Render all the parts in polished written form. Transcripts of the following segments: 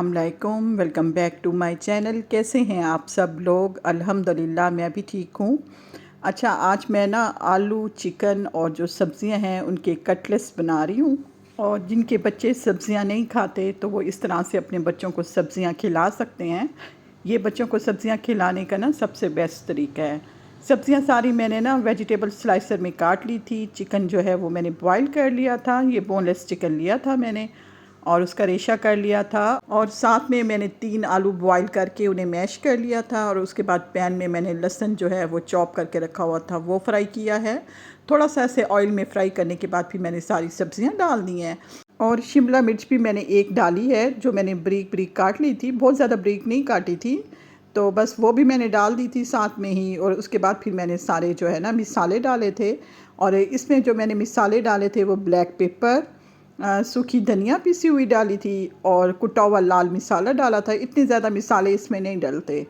अस्सलामुअलैकुम, welcome back to my channel. कैसे हैं आप सब लोग? अल्हम्दुलिल्लाह मैं भी ठीक हूँ। अच्छा, आज मैं ना आलू चिकन और जो सब्ज़ियाँ हैं उनके कटलेट्स बना रही हूँ। और जिनके बच्चे सब्ज़ियाँ नहीं खाते तो वो इस तरह से अपने बच्चों को सब्ज़ियाँ खिला सकते हैं। ये बच्चों को सब्ज़ियाँ खिलाने का ना सबसे बेस्ट तरीका है। सब्ज़ियाँ सारी मैंने ना वेजिटेबल स्लाइसर में काट ली थी। चिकन जो है वो मैंने बॉईल कर लिया था। ये बोनलेस चिकन लिया था मैंने और उसका रेशा कर लिया था। और साथ में मैंने 3 आलू बॉईल करके उन्हें मैश कर लिया था। और उसके बाद पैन में मैंने लहसुन जो है वो चॉप करके रखा हुआ था वो फ्राई किया है। थोड़ा सा ऐसे ऑयल में फ्राई करने के बाद फिर मैंने सारी सब्ज़ियाँ डाल दी हैं। और शिमला मिर्च भी मैंने एक डाली है जो मैंने बारीक बारीक काट ली थी, बहुत ज़्यादा बारीक नहीं काटी थी। तो बस वो भी मैंने डाल दी थी साथ में ही। और उसके बाद फिर मैंने सारे जो है ना मिसाले डाले थे। और इसमें जो मैंने मिसाले डाले थे वो ब्लैक पेपर, सूखी धनिया पिसी हुई डाली थी और कुटा हुआ लाल मसाला डाला था। इतने ज़्यादा मसाले इसमें नहीं डलते।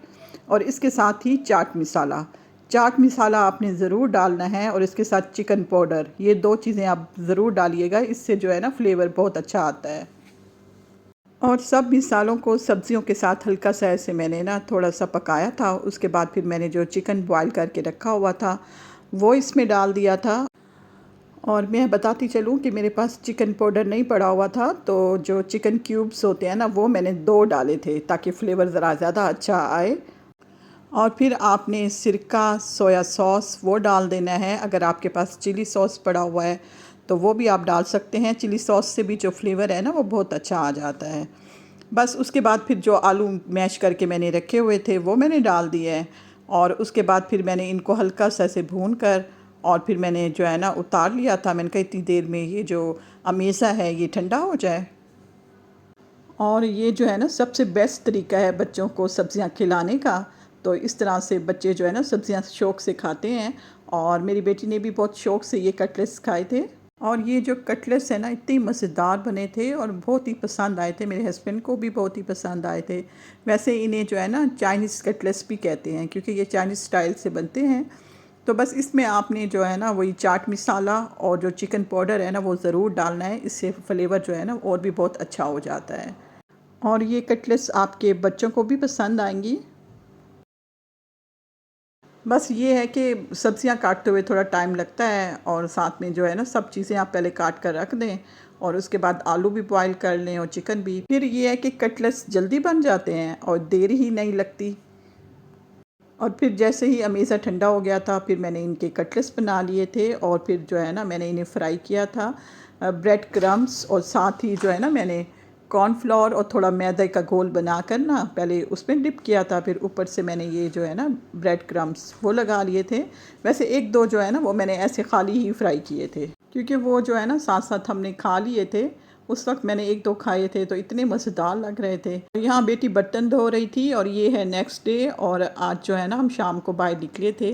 और इसके साथ ही चाट मसाला आपने ज़रूर डालना है और इसके साथ चिकन पाउडर, ये 2 चीज़ें आप ज़रूर डालिएगा। इससे जो है ना फ्लेवर बहुत अच्छा आता है। और सब मिसालों को सब्ज़ियों के साथ हल्का सा ऐसे मैंने ना थोड़ा सा पकाया था। उसके बाद फिर मैंने जो चिकन बॉईल करके रखा हुआ था वो इसमें डाल दिया था। और मैं बताती चलूँ कि मेरे पास चिकन पाउडर नहीं पड़ा हुआ था, तो जो चिकन क्यूब्स होते हैं ना वो मैंने 2 डाले थे ताकि फ्लेवर ज़रा ज़्यादा अच्छा आए। और फिर आपने सिरका, सोया सॉस वो डाल देना है। अगर आपके पास चिली सॉस पड़ा हुआ है तो वो भी आप डाल सकते हैं। चिली सॉस से भी जो फ्लेवर है ना वो बहुत अच्छा आ जाता है। बस उसके बाद फिर जो आलू मैश करके मैंने रखे हुए थे वो मैंने डाल दिए हैं। और उसके बाद फिर मैंने इनको हल्का सा से भून कर और फिर मैंने जो है ना उतार लिया था। मैंने कहा इतनी देर में ये जो अमेज़ा है ये ठंडा हो जाए। और ये जो है ना सबसे बेस्ट तरीका है बच्चों को सब्ज़ियाँ खिलाने का। तो इस तरह से बच्चे जो है ना सब्ज़ियाँ शौक़ से खाते हैं। और मेरी बेटी ने भी बहुत शौक़ से ये कटलेट्स खाए थे। और ये जो कटलेट्स हैं ना इतने मज़ेदार बने थे और बहुत ही पसंद आए थे। मेरे हस्बैंड को भी बहुत ही पसंद आए थे। वैसे इन्हें जो है ना चाइनीज़ कटलेट्स भी कहते हैं क्योंकि ये चाइनीज़ स्टाइल से बनते हैं। तो बस इसमें आपने जो है ना वही चाट मसाला और जो चिकन पाउडर है ना वो ज़रूर डालना है। इससे फ्लेवर जो है ना और भी बहुत अच्छा हो जाता है। और ये कटलेट्स आपके बच्चों को भी पसंद आएंगी। बस ये है कि सब्जियां काटते हुए थोड़ा टाइम लगता है और साथ में जो है ना सब चीज़ें आप पहले काट कर रख दें। और उसके बाद आलू भी बॉईल कर लें और चिकन भी। फिर ये है कि कटलेट्स जल्दी बन जाते हैं और देर ही नहीं लगती। और फिर जैसे ही अमेज़ा ठंडा हो गया था फिर मैंने इनके कटलेट्स बना लिए थे। और फिर जो है ना मैंने इन्हें फ्राई किया था ब्रेड क्रम्स। और साथ ही जो है ना मैंने कॉर्नफ्लोर और थोड़ा मैदे का घोल बनाकर ना पहले उसमें डिप किया था। फिर ऊपर से मैंने ये जो है ना ब्रेड क्रम्स वो लगा लिए थे। वैसे 1-2 जो है ना वो मैंने ऐसे खाली ही फ्राई किए थे क्योंकि वो जो है ना साथ साथ हमने खा लिए थे। उस वक्त मैंने 1-2 खाए थे तो इतने मज़ेदार लग रहे थे। यहाँ बेटी बर्तन धो रही थी और ये है नेक्स्ट डे। और आज जो है ना हम शाम को बाहर निकले थे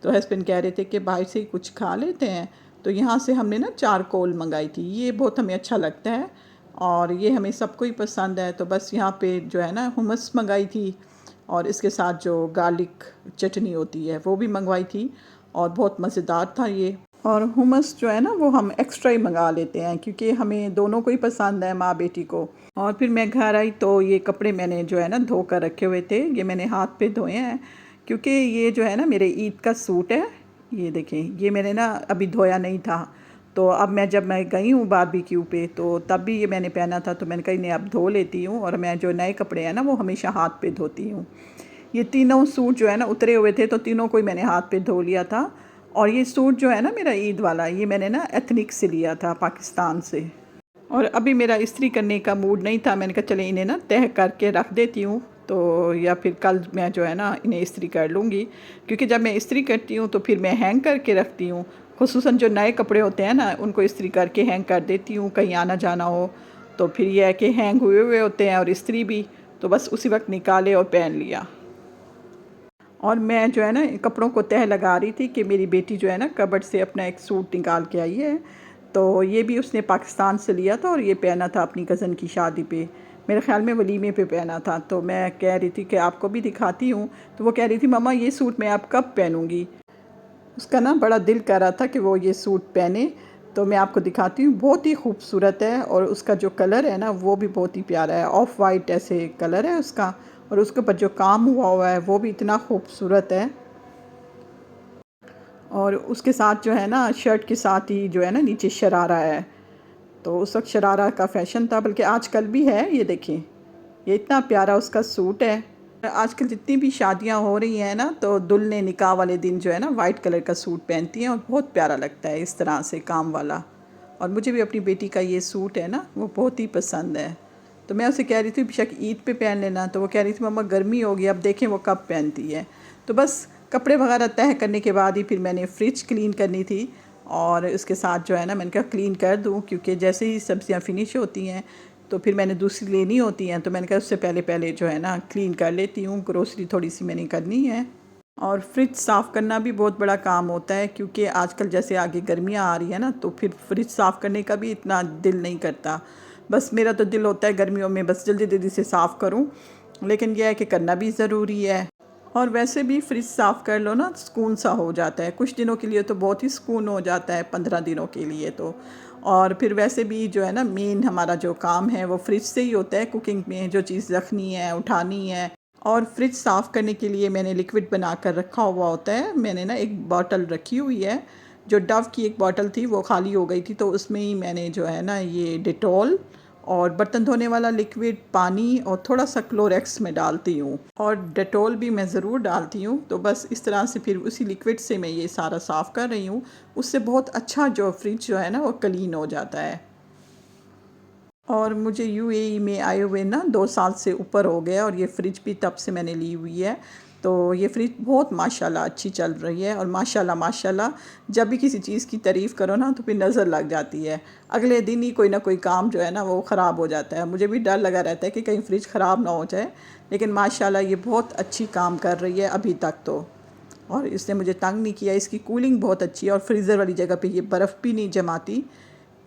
तो हस्बैंड कह रहे थे कि बाहर से ही कुछ खा लेते हैं। तो यहाँ से हमने ना चारकोल मंगाई थी। ये बहुत हमें अच्छा लगता है और ये हमें सबको ही पसंद है। तो बस यहाँ पे जो है ना हुमस मंगाई थी और इसके साथ जो गार्लिक चटनी होती है वो भी मंगवाई थी। और बहुत मज़ेदार था ये। और हुमस जो है ना वो हम एक्स्ट्रा ही मंगा लेते हैं क्योंकि हमें दोनों को ही पसंद है, माँ बेटी को। और फिर मैं घर आई तो ये कपड़े मैंने जो है ना धो कर रखे हुए थे। ये मैंने हाथ पे धोए हैं क्योंकि ये जो है ना मेरे ईद का सूट है। ये देखें, ये मैंने ना अभी धोया नहीं था। तो अब जब मैं गई हूँ बारबेक्यू पे तो तब भी ये मैंने पहना था। तो मैंने कहा इन्हें अब धो लेती हूँ। और मैं जो नए कपड़े हैं ना वो हमेशा हाथ पे धोती हूँ। ये तीनों सूट जो है ना उतरे हुए थे तो तीनों को ही मैंने हाथ पे धो लिया था। और ये सूट जो है ना मेरा ईद वाला, ये मैंने ना एथनिक से लिया था पाकिस्तान से। और अभी मेरा इस्त्री करने का मूड नहीं था। मैंने कहा चले इन्हें ना तह करके रख देती हूँ तो या फिर कल मैं जो है ना इन्हें इस्त्री कर लूँगी। क्योंकि जब मैं इस्त्री करती हूँ तो फिर मैं हैंग करके रखती हूँ। खुसूसन जो नए कपड़े होते हैं ना उनको इस्त्री करके हैंग कर देती हूँ, कहीं आना जाना हो तो फिर यह है कि हैंग हुए हुए होते हैं और इस्त्री भी, तो बस उसी वक्त निकाले और पहन लिया। और मैं जो है ना कपड़ों को तह लगा रही थी कि मेरी बेटी जो है ना कबर्ड से अपना एक सूट निकाल के आई है। तो ये भी उसने पाकिस्तान से लिया था और ये पहना था अपनी कज़न की शादी पे, मेरे ख़्याल में वलीमे पे पहना था। तो मैं कह रही थी कि आपको भी दिखाती हूँ। तो वो कह रही थी मम्मा ये सूट मैं अब कब पहनूँगी। उसका ना बड़ा दिल कर रहा था कि वो ये सूट पहने। तो मैं आपको दिखाती हूँ, बहुत ही खूबसूरत है और उसका जो कलर है ना वो भी बहुत ही प्यारा है, ऑफ वाइट ऐसे कलर है उसका, और उसके ऊपर जो काम हुआ हुआ है वो भी इतना खूबसूरत है। और उसके साथ जो है ना, शर्ट के साथ ही जो है ना नीचे शरारा है, तो उस वक्त शरारा का फ़ैशन था, बल्कि आजकल भी है। ये देखें, ये इतना प्यारा उसका सूट है। आजकल जितनी भी शादियां हो रही हैं ना, तो दुल्हनें निकाह वाले दिन जो है ना वाइट कलर का सूट पहनती हैं और बहुत प्यारा लगता है इस तरह से काम वाला। और मुझे भी अपनी बेटी का ये सूट है ना वो बहुत ही पसंद है। तो मैं उसे कह रही थी बेशक ईद पे पहन लेना, तो वो कह रही थी मम्मा गर्मी होगी, अब देखें वो कब पहनती है। तो बस कपड़े वगैरह तह करने के बाद ही फिर मैंने फ्रिज क्लीन करनी थी, और उसके साथ जो है ना मैंने कहा क्लीन कर दूं, क्योंकि जैसे ही सब्ज़ियां फिनिश होती हैं तो फिर मैंने दूसरी लेनी होती हैं, तो मैंने कहा उससे पहले पहले जो है ना क्लीन कर लेती हूँ, ग्रोसरी थोड़ी सी मैंने करनी है। और फ्रिज साफ़ करना भी बहुत बड़ा काम होता है, क्योंकि आजकल जैसे आगे गर्मियाँ आ रही है ना, तो फिर फ्रिज साफ़ करने का भी इतना दिल नहीं करता। बस मेरा तो दिल होता है गर्मियों में बस जल्दी जल्दी से साफ़ करूं, लेकिन यह है कि करना भी ज़रूरी है। और वैसे भी फ्रिज साफ़ कर लो ना, सुकून सा हो जाता है, कुछ दिनों के लिए तो बहुत ही सुकून हो जाता है, 15 दिनों के लिए तो। और फिर वैसे भी जो है ना मेन हमारा जो काम है वो फ्रिज से ही होता है, कुकिंग में जो चीज़ रखनी है, उठानी है। और फ्रिज साफ़ करने के लिए मैंने लिक्विड बना कर रखा हुआ होता है। मैंने ना एक बॉटल रखी हुई है, जो डव की एक बॉटल थी वो खाली हो गई थी, तो उसमें ही मैंने जो है ना ये डेटॉल और बर्तन धोने वाला लिक्विड, पानी और थोड़ा सा क्लोरेक्स में डालती हूँ, और डेटॉल भी मैं ज़रूर डालती हूँ। तो बस इस तरह से फिर उसी लिक्विड से मैं ये सारा साफ़ कर रही हूँ। उससे बहुत अच्छा जो फ्रिज जो है ना वो क्लीन हो जाता है। और मुझे यूएई में आए हुए ना 2 साल से ऊपर हो गया, और ये फ्रिज भी तब से मैंने ली हुई है। तो ये फ्रिज बहुत माशाल्लाह अच्छी चल रही है, और माशाल्लाह माशाल्लाह जब भी किसी चीज़ की तारीफ़ करो ना तो फिर नज़र लग जाती है। अगले दिन ही कोई ना कोई काम जो है ना वो ख़राब हो जाता है। मुझे भी डर लगा रहता है कि कहीं फ्रिज ख़राब ना हो जाए, लेकिन माशाल्लाह ये बहुत अच्छी काम कर रही है अभी तक तो। और इसने मुझे तंग नहीं किया, इसकी कूलिंग बहुत अच्छी है, और फ्रीज़र वाली जगह पे ये बर्फ़ भी नहीं जमाती।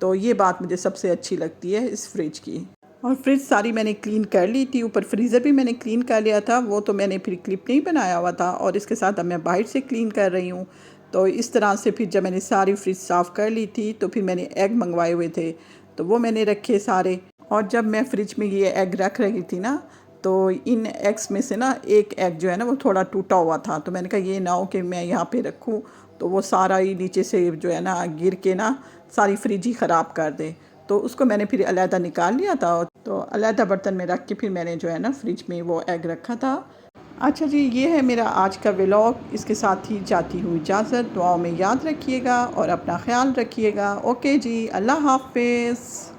तो ये बात मुझे सबसे अच्छी लगती है इस फ्रिज की। और फ्रिज सारी मैंने क्लीन कर ली थी, ऊपर फ्रीज़र भी मैंने क्लीन कर लिया था, वो तो मैंने फिर क्लिप नहीं बनाया हुआ था, और इसके साथ अब मैं बाहर से क्लीन कर रही हूँ। तो इस तरह से फिर जब मैंने सारी फ्रिज साफ़ कर ली थी, तो फिर मैंने एग मंगवाए हुए थे, तो वो मैंने रखे सारे। और जब मैं फ्रिज में ये एग रख रही थी ना, तो इन एग्स में से ना एक एग जो है ना वो थोड़ा टूटा हुआ था, तो मैंने कहा ये ना हो कि मैं यहाँ पे रखूँ तो वो सारा ही नीचे से जो है ना गिर के ना सारी फ्रिज ही ख़राब कर दे। तो उसको मैंने फिर अलहदा निकाल लिया था, तो अलहदा बर्तन में रख के फिर मैंने जो है ना फ्रिज में वो एग रखा था। अच्छा जी, ये है मेरा आज का व्लॉग। इसके साथ ही जाती हूँ इजाज़त। दुआओं में याद रखिएगा और अपना ख्याल रखिएगा। ओके जी, अल्लाह हाफ़िज़।